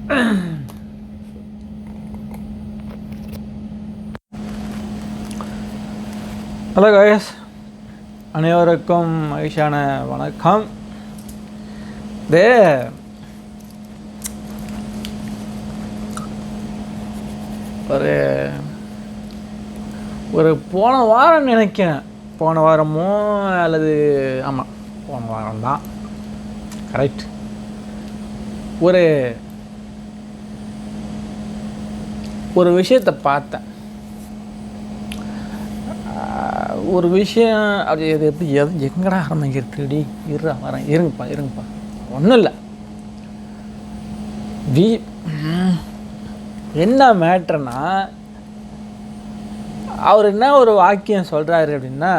Hello guys, அனைவருக்கும் மகிழ்ச்சியான வணக்கம். ஒரு போன வாரம் நினைக்கிறேன், போன வாரமோ அல்லது ஆமாம் போன வாரம் தான், கரெக்ட். ஒரு விஷயத்தை பார்த்தேன். ஒரு விஷயம் அப்படி அது எப்படி எங்கடா ஆரம்பிக்கிறதுடி இருங்கப்பா ஒன்றும் இல்லை. என்ன மேட்டர்னா, அவர் என்ன ஒரு வாக்கியம் சொல்கிறாரு அப்படின்னா,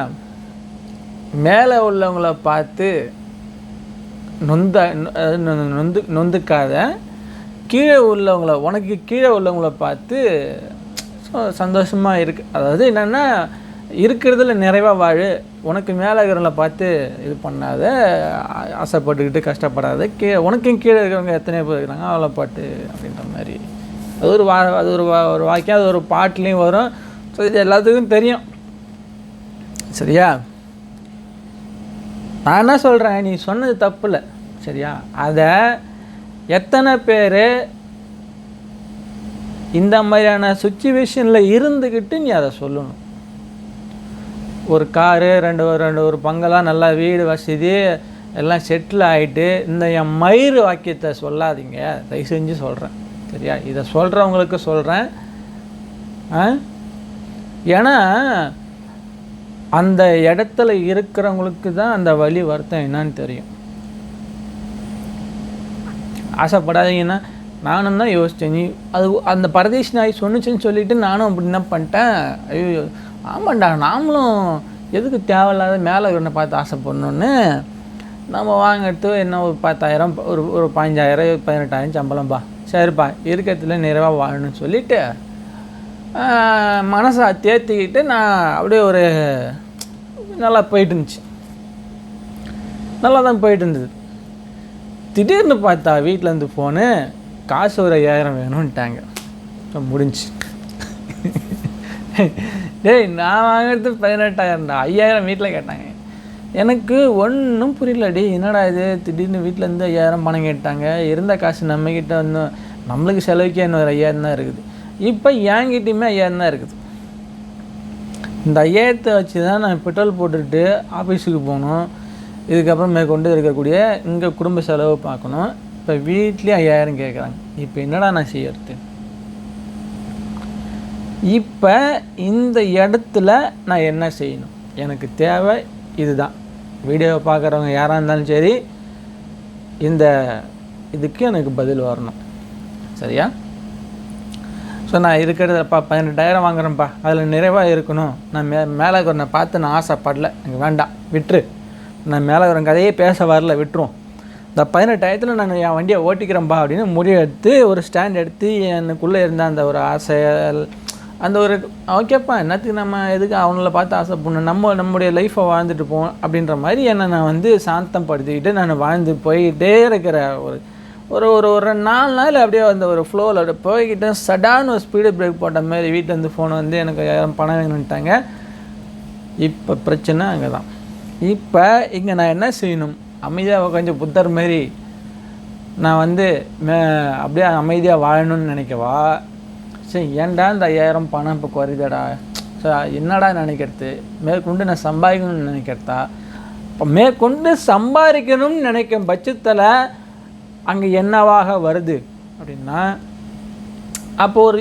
மேலே உள்ளவங்கள பார்த்து நொந்துக்காத, கீழே உள்ளவங்கள உனக்கு கீழே உள்ளவங்கள பார்த்து சந்தோஷமாக இருக்கு. அதாவது என்னென்னா, இருக்கிறதுல நிறைவாக வாழு, உனக்கு மேலே இருக்கிறவங்கள பார்த்து இது பண்ணாத, ஆசைப்பட்டுக்கிட்டு கஷ்டப்படாத, உனக்கும் கீழே இருக்கிறவங்க எத்தனையோ பேர் இருக்கிறாங்க அவளை பாட்டு அப்படின்ற மாதிரி. அது ஒரு வாக்கியம், அது ஒரு பாட்டுலேயும் வரும். ஸோ இது எல்லாத்துக்கும் தெரியும், சரியா? நான் என்ன சொல்கிறேன், நீ சொன்னது தப்பு இல்லை, சரியா? அதை எத்தனை பேர் இந்த மாதிரியான சுச்சுவேஷனில் இருந்துக்கிட்டு நீ அதை சொல்லணும். ஒரு காரு, ஒரு பங்களா, நல்லா வீடு வசதி எல்லாம் செட்டில் ஆகிட்டு இந்த என் மயிறு வாக்கியத்தை சொல்லாதீங்க, தயவு செஞ்சு சொல்கிறேன், சரியா? இதை சொல்கிறவங்களுக்கு சொல்கிறேன். ஏன்னா அந்த இடத்துல இருக்கிறவங்களுக்கு தான் அந்த வலி வருத்தம் என்னன்னு தெரியும். ஆசைப்படாதீங்கன்னா, நானும் தான் யோசித்தேன். நீ அது அந்த பரதேசி நாய் சொன்னிச்சுன்னு சொல்லிவிட்டு நானும் அப்படி என்ன பண்ணிட்டேன், ஐயோ ஆமாண்டா, நாமளும் எதுக்கு தேவையில்லாத மேலே இவனை பார்த்து ஆசைப்படணுன்னு நம்ம வாங்கிறது என்ன, ஒரு 10,000 ஒரு 15,000 18,000 சம்பளம்பா, சரிப்பா இருக்கிறதுல நிறைவாக வாழணும்னு சொல்லிவிட்டு மனசை தேர்த்திக்கிட்டு நான் அப்படியே ஒரு நல்லா போயிட்டு இருந்துச்சு, நல்லா தான் போயிட்டு இருந்தது. திடீர்னு பார்த்தா வீட்டிலேருந்து ஃபோனு, காசு ஒரு 5,000 வேணும்ன்ட்டாங்க. முடிஞ்சு. டேய், நான் வாங்கிறது 18,000, 5,000 வீட்டில் கேட்டாங்க. எனக்கு ஒன்றும் புரியலடி, என்னடா இது திடீர்னு வீட்டிலேருந்து 5,000 பணம் கேட்டாங்க. இருந்த காசு நம்மக்கிட்ட வந்து நம்மளுக்கு செலவுக்கே இன்னொரு 5,000 தான் இருக்குது. இப்போ என்கிட்டையுமே 5,000 தான் இருக்குது. இந்த 5,000 வச்சு தான் நான் பெட்ரோல் போட்டுட்டு ஆஃபீஸுக்கு போகணும், இதுக்கப்புறம் மேற்கொண்டு இருக்கக்கூடிய இங்கே குடும்ப செலவு பார்க்கணும். இப்போ வீட்லேயே 5,000 கேட்குறாங்க. இப்போ என்னடா நான் செய்யறது? இப்போ இந்த இடத்துல நான் என்ன செய்யணும்? எனக்கு தேவை இதுதான். வீடியோவை பார்க்குறவங்க யாராக இருந்தாலும் சரி, இதுக்கு எனக்கு பதில் வரணும், சரியா? ஸோ நான் இருக்கிறத 18,000 வாங்குறேன்ப்பா, அதில் நிறைவாக இருக்கணும். நான் மேலே இருக்கிற பார்த்து நான் ஆசைப்படல, எனக்கு வேண்டாம், விட்டுரு. நான் மேலே இருக்கிற கதையே பேச வரல, விட்டுருவோம். இந்த 18,000 நான் என் வண்டியை ஓட்டிக்கிறேன்ப்பா அப்படின்னு முடிவு எடுத்து ஒரு ஸ்டாண்ட் எடுத்து எனக்குள்ளே இருந்த அந்த ஒரு ஆசை, அந்த ஒரு ஓகேப்பா என்னத்துக்கு நம்ம எதுக்கு அவங்கள பார்த்து ஆசைப்படணும், நம்முடைய லைஃப்பை வாழ்ந்துட்டு போவோம் அப்படின்ற மாதிரி என்னை நான் வந்து சாந்தம் படுத்திக்கிட்டு நான் வாழ்ந்து போய்கிட்டே இருக்கிற ஒரு 4 நாள் அப்படியே அந்த ஒரு ஃப்ளோவில் அப்படியே போய்கிட்டு சடான்னு ஒரு ஸ்பீடு பிரேக் போட்ட மாதிரி வீட்டிலேருந்து ஃபோன் வந்து எனக்கு 5,000 பணம் வேணும்ட்டாங்க. இப்போ பிரச்சனை அங்கே தான். இப்போ இங்கே நான் என்ன செய்யணும்? அமைதியாக கொஞ்சம் புத்தர் மாரி நான் வந்து அப்படியே அமைதியாக வாழணும்னு நினைக்கவா? சரி, ஏன்டா இந்த 5,000 பணம் இப்போ குறைதடா, ஸோ என்னடா நினைக்கிறது? மேற்கொண்டு நான் சம்பாதிக்கணும்னு நினைக்கிறதா? இப்போ மேற்கொண்டு சம்பாதிக்கணும்னு நினைக்கும் பட்சத்தில் அங்கே என்னவாக வருது அப்படின்னா, அப்போ ஒரு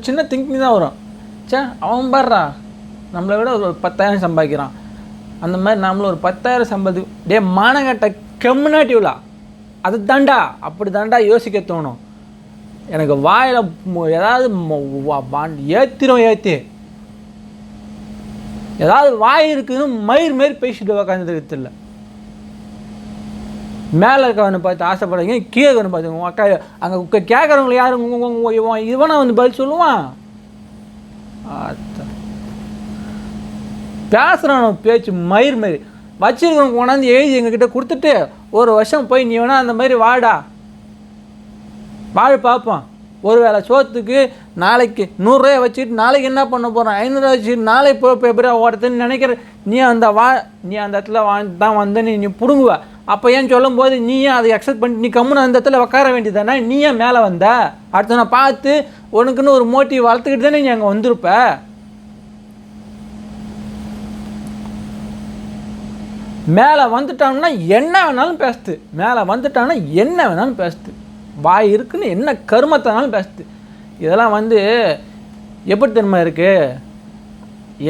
சின்ன திங்கிங் தான் வரும். அவன் பாடுறா நம்மளை விட ஒரு 10,000 சம்பாதிக்கிறான், அந்த மாதிரி நம்மளும் ஒரு 10,000 சம்பாதி மானங்கட்ட கம்யூனிட்டிவ்லா அது தாண்டா, அப்படி தாண்டா யோசிக்க தோணும். எனக்கு வாயில் ஏதாவது ஏற்றி ஏதாவது வாய் இருக்குதுன்னு மயிர் மாரி பேசிட்டு உக்காந்துருக்கு. இல்லை, மேலே இருக்கவனை பார்த்து ஆசைப்படுறீங்க, கீழே இருக்கவனை பார்த்து உங்கள் அக்கா அங்கே கேட்குறவங்களை யாரும் இவனை வந்து பதில் சொல்லுவான். பேசுகிறான பேச்சு மயிர் மாரி வச்சுருக்கவங்க கொண்டாந்து எழுதி எங்ககிட்ட கொடுத்துட்டு 1 வருஷம் போய் நீ வேணா அந்த மாதிரி வாடா வாழ் பார்ப்போம். ஒரு வேளை சோத்துக்கு நாளைக்கு 100 ரூபாய் வச்சுட்டு நாளைக்கு என்ன பண்ண போகிறோம், 500 ரூபா வச்சுட்டு நாளைக்கு போய் எப்படியா ஓடுறதுன்னு நினைக்கிற நீ அந்த இடத்துல தான் வந்து நீ பிடுங்குவ. அப்போ ஏன் சொல்லும் போது நீ ஏன் அதை அக்செப்ட் பண்ணி நீ கம்முன்னு அந்த இடத்துல உட்கார வேண்டியதானே? நீ ஏன் மேலே வந்த? அடுத்த நான் பார்த்து உனக்குன்னு ஒரு மோட்டிவ் வளர்த்துக்கிட்டு தானே நீ அங்கே வந்திருப்ப. மேலே வந்துட்டாங்கன்னா என்ன வேணாலும் பேசுது, மேலே வந்துட்டாங்கன்னா என்ன வேணாலும் பேசுது, வாய் இருக்குன்னு என்ன கருமத்தினாலும் பேசுது. இதெல்லாம் வந்து எப்படி தெரியுமா இருக்குது,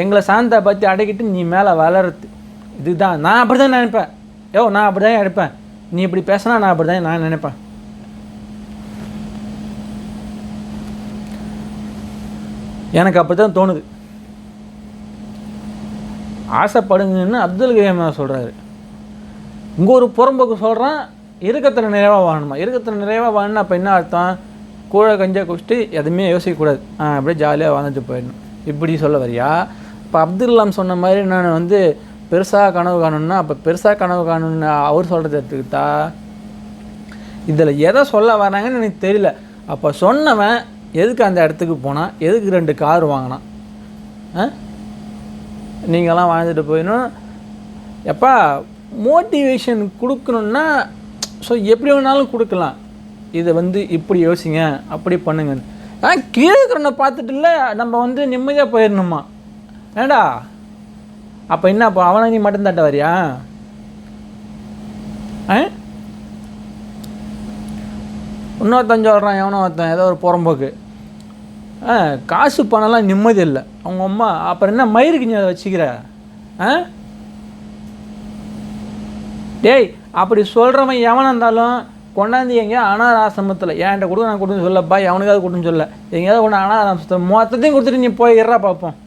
எங்களை சாந்தா பற்றி அடக்கிட்டு நீ மேலே வளருது. இதுதான் நான் அப்படி தான் நினைப்பேன். நான் அப்படி தான் எடுப்பேன். நீ இப்படி பேசினா நான் அப்படி தான் நான் நினைப்பேன். எனக்கு அப்படி தான் தோணுது. ஆசைப்படுங்கன்னு அப்துல் கலாம் சொல்கிறாரு. இங்கே ஒரு புறம்போக்கு சொல்கிறான், இருக்கத்தில் நிறைவாக வாழணுமா. இருக்கத்தில் நிறைவாக வாழணும் அப்போ என்ன அர்த்தம்? கூழ கஞ்சா குடிச்சிட்டு எதுவுமே யோசிக்கக்கூடாது, அப்படியே ஜாலியாக வாழ்ந்துட்டு போயிடணும், இப்படி சொல்ல வரியா? இப்போ அப்துல் கலாம் சொன்ன மாதிரி நான் வந்து பெருசாக கனவு காணணுன்னா அப்போ பெருசாக கனவு காணணுன்னு அவர் சொல்கிறத எடுத்துக்கிட்டா இதில் எதை சொல்ல வராங்கன்னு எனக்கு தெரியல. அப்போ சொன்னவன் எதுக்கு அந்த இடத்துக்கு போனான், எதுக்கு 2 கார் வாங்கினான்? நீங்களாம் வாழ்ந்துட்டு போயிடணும். எப்பா மோட்டிவேஷன் கொடுக்கணுன்னா எப்படி வேணாலும் கொடுக்கலாம். இதை வந்து இப்படி யோசிங்க, அப்படி பண்ணுங்க. கீழே இருக்கிறவனை பார்த்துட்டு இல்லை நம்ம வந்து நிம்மதியாக போயிடணுமா? ஏண்டா அப்போ என்ன, அப்போ அவனை நீ மட்டும் தட்ட வரியா? இன்னொருத்தன் சொல்கிறான், எவனோ ஒருத்தன் ஏதோ ஒரு புறம்போக்கு, காசு பணம்லாம் நிம்மதி இல்லை அவங்க அம்மா, அப்புறம் என்ன மயிருக்கு நீ அதை வச்சுக்கிற? டேய் அப்படி சொல்கிறவன் எவனாக இருந்தாலும் கொண்டாந்து எங்கேயா அனாத ஆசிரமத்தில் என்கிட்ட கொடுக்க நான் கொடுன்னு சொல்லப்பா, எவனுக்காவது கொடுன்னு சொல்ல, எங்கேயாவது கொண்டு அனாத ஆசிரமத்தில் மொத்தத்தையும் கொடுத்துட்டு நீ போயிடுறா பார்ப்போம்,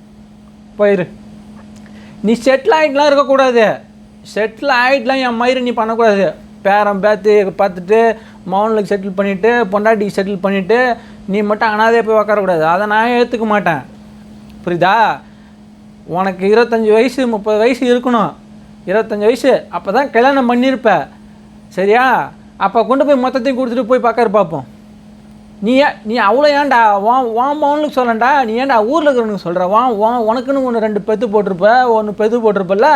போயிரு. நீ செட்டில் ஆகிட்டுலாம் இருக்கக்கூடாது. செட்டில் ஆகிட்டுலாம் என் மயிறு நீ பண்ணக்கூடாது. பேரம் பேத்து பார்த்துட்டு மௌனுக்கு செட்டில் பண்ணிவிட்டு பொண்டாட்டிக்கு செட்டில் பண்ணிவிட்டு நீ மட்டும் அனாதையாக போய் உக்காரக்கூடாது. அதை நான் ஏற்றுக்க மாட்டேன், புரியுதா? உனக்கு 25 வயசு 30 வயசு இருக்கணும், 25 வயசு அப்போ தான் கல்யாணம் பண்ணியிருப்ப, சரியா? அப்போ கொண்டு போய் மொத்தத்தையும் கொடுத்துட்டு போய் பார்க்கற பார்ப்போம். நீ அவ்வளோ ஏன்டா வான் மௌனுக்கு சொல்லண்டா, நீ ஏன்டா ஊரில் இருக்கிறவனுக்கு சொல்கிற? உனக்குன்னு 2 பெத்து போட்டிருப்ப, 1 பெத்து போட்டிருப்பல்ல,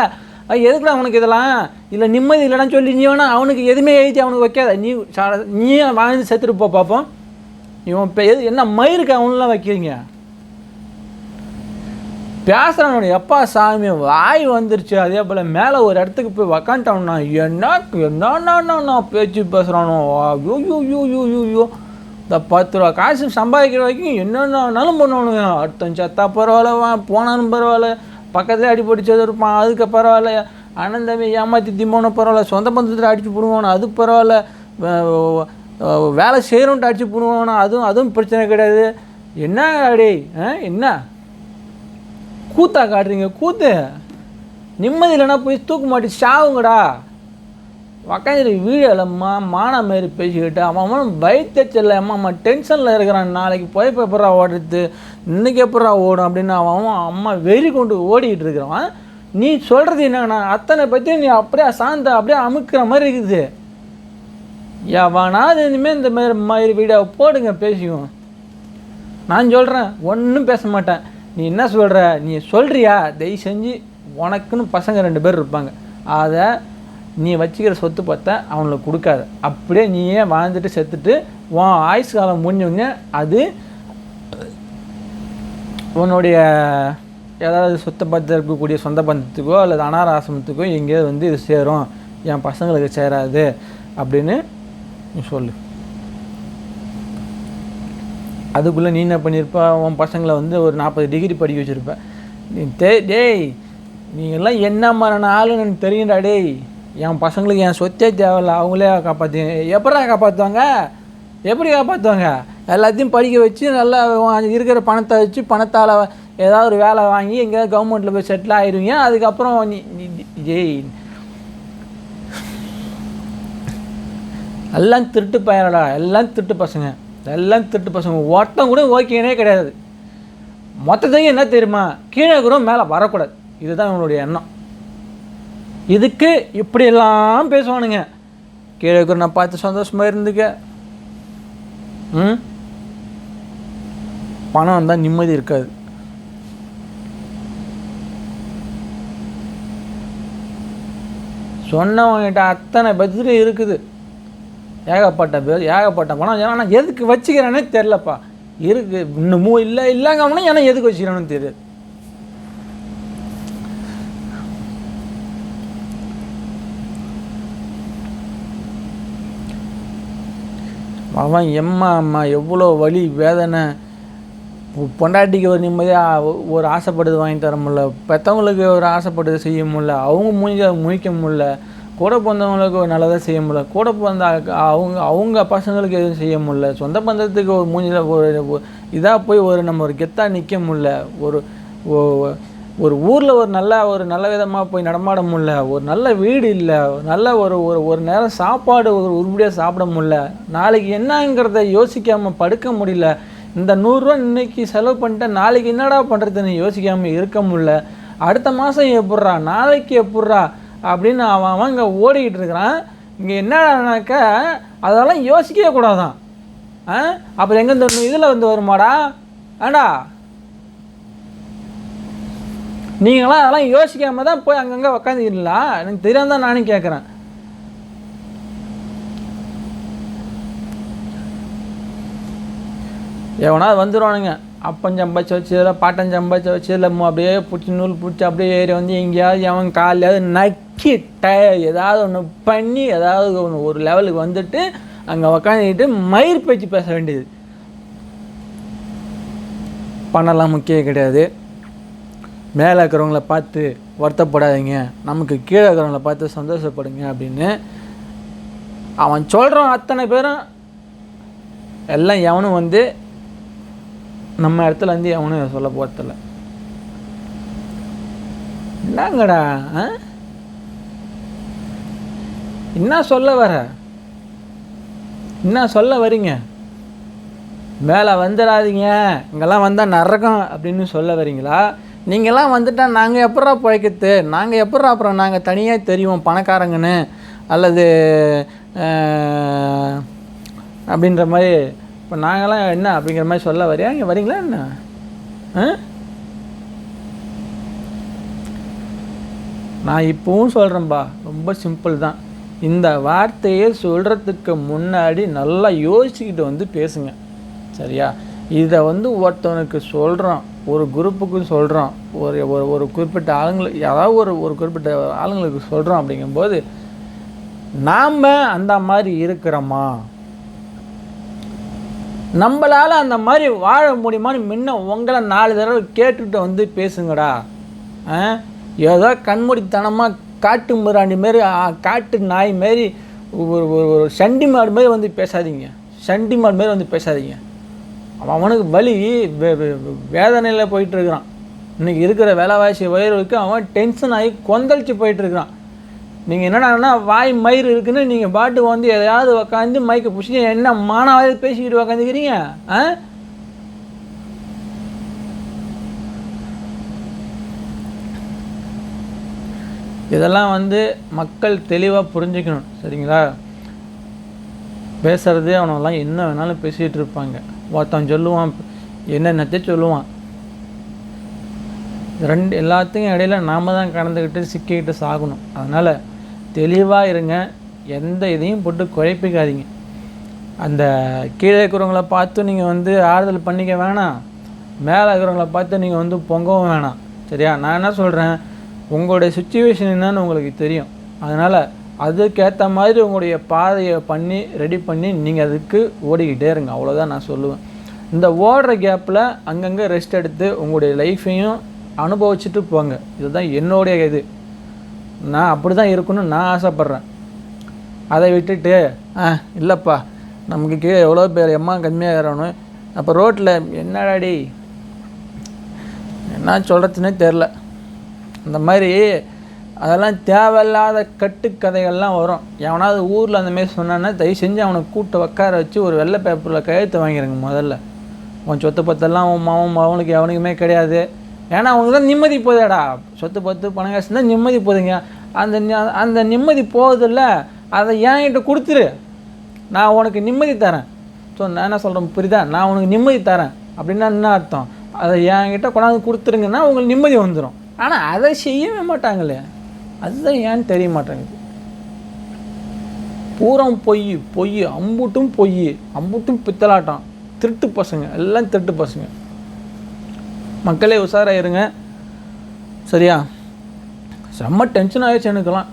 எதுக்குடா உனக்கு இதெல்லாம்? இல்லை நிம்மதி இல்லைன்னு சொல்லி நீ வேணா அவனுக்கு எதுவுமே எழுதி அவனுக்கு வைக்காத, நீயே வாழ்ந்து செத்துட்டு போ பார்ப்போம். இவன் இப்போ என்ன மயிருக்கு அவனெலாம் வைக்கிறீங்க? பேசுகிறானோட எப்பா சாமி வாய் வந்துருச்சு. அதே போல் மேலே ஒரு இடத்துக்கு போய் உக்காண்டான்னா என்னன்னா பேச்சு பேசுகிறானோ, ஐயோ இந்த 10 ரூபா காசு சம்பாதிக்கிற வரைக்கும் என்னென்னாலும் பண்ணுவானுங்க. அடுத்தவன் சத்தா பரவாயில்ல, போனாலும் பரவாயில்ல, பக்கத்தில் அடி பிடிச்சது இருப்பான் அதுக்கு பரவாயில்ல, அனந்தமே ஏமாற்றி திம்போன பரவாயில்ல, சொந்த பந்தத்தில் அடித்து போடுவானோ அது பரவாயில்ல, வேலை செய்கிறோன்ட்டு அடித்து போடுவானோ அதுவும் பிரச்சனை கிடையாது. என்ன அடி என்ன கூத்தா காட்டுறீங்க? கூத்து நிம்மதி இல்லைன்னா போய் தூக்கு மாட்டி சாவுங்கடா. உக்காந்து வீடியோவில் மானா மாரி பேசிக்கிட்டு அவன் பயத்தச்சல்ல அம்மா டென்ஷனில் இருக்கிறான், நாளைக்கு போய் எப்படா ஓடுறது, இன்றைக்கி எப்படா ஓடும் அப்படின்னு அவன் அம்மா வெறி கொண்டு ஓடிக்கிட்டு இருக்கிறான். நீ சொல்கிறது என்னன்னா அத்தனை பற்றி நீ அப்படியே சாந்த அப்படியே அமுக்கிற மாதிரி இருக்குது. எவனாவது இனிமேல் இந்த மாதிரி வீடியோவை போடுங்க, பேசிக்குவோம். நான் சொல்கிறேன் ஒன்றும் பேச மாட்டேன். நீ என்ன சொல்கிற, நீ சொல்கிறியா? தயவு செஞ்சு உனக்குன்னு பசங்க 2 பேர் இருப்பாங்க, அதை நீ வச்சுக்கிற சொத்து பார்த்தா அவங்களுக்கு கொடுக்காத. அப்படியே நீயே வாழ்ந்துட்டு செத்துட்டு உன் ஆயுசு காலம் முடிஞ்சோடனே அது உன்னுடைய ஏதாவது சொத்தை பார்த்து இருக்கக்கூடிய சொந்த பந்தத்துக்கோ அல்லது அனாத ஆசிரமத்துக்கோ எங்கேயாவது வந்து இது சேரும், என் பசங்களுக்கு சேராது அப்படின்னு நீ சொல்லு. அதுக்குள்ளே நீ என்ன பண்ணியிருப்ப, உன் பசங்களை வந்து ஒரு 40 டிகிரி படிக்க வச்சுருப்ப. நீ டேய் நீங்கள்லாம் என்ன மாதிரியான ஆளுன்னு எனக்கு தெரியும்டா. டேய் என் பசங்களுக்கு என் சொத்தே தேவையில்ல, அவங்களே காப்பாற்றி எப்படா காப்பாற்றுவாங்க? எப்படி காப்பாற்றுவாங்க? எல்லாத்தையும் படிக்க வச்சு நல்லா இருக்கிற பணத்தை வச்சு பணத்தால் ஏதாவது ஒரு வேலை வாங்கி எங்கேயாவது கவர்மெண்ட்டில் போய் செட்டில் ஆகிடுவீங்க. அதுக்கப்புறம் ஜெய் எல்லாம் திருட்டு பையனடா, எல்லாம் திருட்டு பசங்க, எல்லாம் திருட்டு பசங்க. ஒருத்தம் கூட ஓகேனே கிடையாது. மொத்தத்தையும் என்ன தெரியுமா, கீழே கூட மேலே வரக்கூடாது. இதுதான் இவனுடைய எண்ணம். இதுக்கு இப்படியெல்லாம் பேசுவானுங்க. கீழே கூட நான் பார்த்து சந்தோஷமாக இருந்துக்க, பணம் வந்தால் நிம்மதி இருக்காது. சொன்னவங்ககிட்ட அத்தனை பதில் இருக்குது, ஏகப்பட்ட பணம். ஏன்னா எதுக்கு வச்சுக்கிறேன்னே தெரிலப்பா. இருக்குது இன்னமும் இல்லைங்க ஏன்னா எதுக்கு வச்சுக்கிறேன்னு தெரியாது. அவன் அம்மா எவ்வளோ வலி வேதனை. பொண்டாட்டிக்கு ஒரு நிம்மதியாக ஒரு ஆசைப்படுது வாங்கி தர முடியல, பெற்றவங்களுக்கு ஒரு ஆசைப்படுது செய்ய முடியல, அவங்க முழிக்க முடியல, கூட பிறந்தவங்களுக்கு ஒரு நல்லதாக செய்ய முடியல, கூட பிறந்த அவங்க பசங்களுக்கு எதுவும் செய்ய முடியல, சொந்த பந்தத்துக்கு ஒரு மூஞ்சில் ஒரு இதாக போய் நம்ம ஒரு கெத்தாக நிற்க முடியல, ஒரு ஊரில் ஒரு நல்ல விதமாக போய் நடமாட முடியல, ஒரு நல்ல வீடு இல்லை, நல்ல ஒரு நேரம் சாப்பாடு ஒரு உருப்படியாக சாப்பிட முடியல, நாளைக்கு என்னங்கிறத யோசிக்காமல் படுக்க முடியல, இந்த 100 ரூபா இன்றைக்கி செலவு பண்ணிட்டேன் நாளைக்கு என்னடா பண்ணுறதுன்னு யோசிக்காமல் இருக்க முடியல, அடுத்த மாதம் எப்பட்றா, நாளைக்கு எப்பட்றா அப்படின்னு அவன் இங்கே ஓடிக்கிட்டு இருக்கிறான். இங்கே என்னன்னாக்கா அதெல்லாம் யோசிக்கவே கூடாதான். அப்புறம் எங்கே இந்த இதில் வருமாடா ஆண்டா, நீங்களாம் அதெல்லாம் யோசிக்காமல் தான் போய் அங்கங்கே உக்காந்துக்கிறீங்களா? எனக்கு தெரியாம தான் நானும் கேட்குறேன். எவனா வந்துடுவானுங்க, அப்பன் சம்பாதிச்சு வச்சதில்ல, பாட்டன் சம்பாதிச்சு வச்சதில்ல, அப்படியே பிடிச்சி நூல் பிடிச்சி அப்படியே ஏறி வந்து எங்கேயாவது அவன் காலையாவது நக்கி ஏதாவது ஒன்று பண்ணி ஏதாவது ஒன்று ஒரு லெவலுக்கு வந்துட்டு அங்கே உக்காந்துக்கிட்டு மயிர் பேச்சு பேச வேண்டியது. பணம்லாம் முக்கியம் கிடையாது. மேலே இருக்கிறவங்கள பார்த்து வருத்தப்படாதீங்க, நமக்கு கீழே இருக்கிறவங்கள பார்த்து சந்தோஷப்படுங்க அப்படின்னு அவன் சொல்கிறான். அத்தனை பேரும் எல்லாம் எவனும் வந்து நம்ம இடத்துல வந்து எவனும் சொல்ல போகிறதில்ல. என்னங்கடா என்ன சொல்ல வரீங்க? மேலே வந்துடாதீங்க, இங்கெல்லாம் வந்தால் நரகம் அப்படின்னு சொல்ல வரீங்களா? நீங்கள்லாம் வந்துட்டால் நாங்கள் எப்பட்றா பிழைக்கிறது, நாங்கள் எப்பட்றா அப்புறம் நாங்கள் தனியாக தெரியும் பணக்காரங்கன்னு அல்லது அப்படின்ற மாதிரி. இப்போ நாங்களாம் என்ன அப்படிங்கிற மாதிரி சொல்ல வரியா? இங்கே வரீங்களா என்ன? நான் இப்போவும் சொல்கிறேன்பா, ரொம்ப சிம்பிள் தான். இந்த வார்த்தையை சொல்கிறதுக்கு முன்னாடி நல்லா யோசிச்சுக்கிட்டு வந்து பேசுங்க, சரியா? இதை வந்து ஒருத்தவனுக்கு சொல்கிறோம், ஒரு குரூப்புக்கு சொல்கிறோம், ஒரு குறிப்பிட்ட ஆளுங்களுக்கு, ஏதாவது ஒரு குறிப்பிட்ட ஆளுங்களுக்கு சொல்கிறோம் அப்படிங்கும்போது நாம் அந்த மாதிரி இருக்கிறோமா, நம்மளால் அந்த மாதிரி வாழ முடியுமான்னு முன்ன உங்களை 4 தடவை கேட்டுட்டு வந்து பேசுங்கடா. ஏதோ கண்மூடித்தனமாக காட்டு மிராண்டி மாரி, காட்டு நாய் மாரி, ஒரு சண்டி மாடு மாரி வந்து பேசாதீங்க. சண்டி மாடு மாரி வந்து பேசாதீங்க. அவனுக்கு வலி வேதனையில் போயிட்டுருக்கிறான். இன்றைக்கி இருக்கிற விலைவாசி உயர்வுக்கு அவன் டென்ஷன் ஆகி கொந்தளிச்சு போயிட்டுருக்கிறான். நீங்கள் என்னடான்னா வாய் மயிர் இருக்குன்னு நீங்கள் பாட்டுக்கு வந்து எதையாவது உக்காந்து மைக்கை பிடிச்சி என்ன மானாவது பேசிக்கிட்டு உக்காந்துக்கிறீங்க. இதெல்லாம் வந்து மக்கள் தெளிவாக புரிஞ்சுக்கணும், சரிங்களா? பேசுகிறது அவனெல்லாம் என்ன வேணாலும் பேசிகிட்டு இருப்பாங்க. ஒருத்தன் சொல்லுவான், என்னென்னத்தை சொல்லுவான். எல்லாத்தையும் இடையில நாம் தான் கடந்துக்கிட்டு சிக்கிக்கிட்டு சாகணும். அதனால் தெளிவாக இருங்க, எந்த இதையும் போட்டு குழப்பிக்காதீங்க. அந்த கீழே இருக்கிறவங்கள பார்த்து நீங்கள் வந்து ஆறுதல் பண்ணிக்க வேணாம், மேலே இருக்கிறவங்கள பார்த்து நீங்கள் வந்து பொங்கவும் வேணாம், சரியா? நான் என்ன சொல்கிறேன், உங்களுடைய சுச்சுவேஷன் என்னன்னு உங்களுக்கு தெரியும். அதனால் அதுக்கேற்ற மாதிரி உங்களுடைய பாதையை பண்ணி ரெடி பண்ணி நீங்கள் அதுக்கு ஓடிக்கிட்டே இருங்க, அவ்வளோதான் நான் சொல்லுவேன். இந்த ஓடுற கேப்பில் அங்கங்கே ரெஸ்ட் எடுத்து உங்களுடைய லைஃப்பையும் அனுபவிச்சுட்டு போங்க. இதுதான் என்னுடைய இது. நான் அப்படி தான் இருக்கணும்னு நான் ஆசைப்பட்றேன். அதை விட்டுட்டு இல்லைப்பா நமக்கு கீழே எவ்வளோ பேர் எம்மா கம்மியாக ஏறணும், அப்போ ரோட்டில் என்னடாடி என்ன சொல்கிறதுனே தெரில, அந்த மாதிரி அதெல்லாம் தேவையில்லாத கட்டுக்கதைகள்லாம் வரும். எவனாவது ஊரில் அந்தமாரி சொன்னான்னா தயவு செஞ்சு அவனை கூட்ட உட்கார வச்சு ஒரு வெள்ளை பேப்பரில் கையெழுத்து வாங்கிடுங்க. முதல்ல உன் சொத்து பத்தெல்லாம் உன் அவனுக்கு எவனுக்குமே கிடையாது. ஏன்னா அவனுக்கு தான் நிம்மதி போதேடா. சொத்து பத்து பணம் காசு தான் நிம்மதி போதுங்க. அந்த நிம்மதி போகுதில்ல, அதை என்கிட்ட கொடுத்துரு, நான் உனக்கு நிம்மதி தரேன். ஸோ நான் என்ன சொல்கிறேன் புரியுதா? நான் உனக்கு நிம்மதி தரேன் அப்படின்னா என்ன அர்த்தம்? அதை என்கிட்ட கொண்டாந்து கொடுத்துருங்கன்னா உங்களுக்கு நிம்மதி வந்துடும். ஆனால் அதை செய்யவே மாட்டாங்களே, அதுதான் ஏன்னு தெரிய மாட்டேங்குது. பூரம் பொய் பொய், அம்புட்டும் பொய், அம்புட்டும் பித்தலாட்டம், திருட்டு பசங்க, எல்லாம் திருட்டு பசங்க. மக்களே உஷாராக இருங்க சரியா? செம்ம டென்ஷன் ஆகிடுச்சு எனக்குலாம்.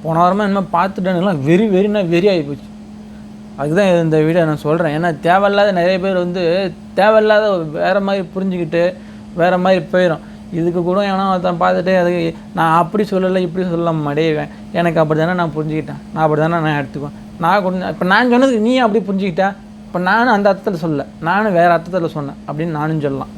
போன வாரமாக என்ன பார்த்துட்டேனுலாம் வெறி ஆகி போச்சு. அதுதான் இந்த வீடியோ நான் சொல்கிறேன். ஏன்னா தேவையில்லாத நிறைய பேர் வந்து தேவையில்லாத வேறு மாதிரி புரிஞ்சுக்கிட்டு வேறு மாதிரி போயிடும். இதுக்கு கூட ஏன்னா ஒருத்தன் பார்த்துட்டு அதுக்கு நான் அப்படி சொல்லலை இப்படி சொல்ல மடையவேன், எனக்கு அப்படி தானே நான் புரிஞ்சுக்கிட்டேன், நான் அப்படி தானே நான் எடுத்துக்குவேன், நான் கொஞ்சம் இப்போ நான் சொன்னதுக்கு நீ அப்படி புரிஞ்சுக்கிட்டேன், இப்போ நானும் அந்த அர்த்தத்தில் சொல்லலை, நானும் வேறு அர்த்தத்தில் சொன்னேன் அப்படின்னு நானும் சொல்லலாம்.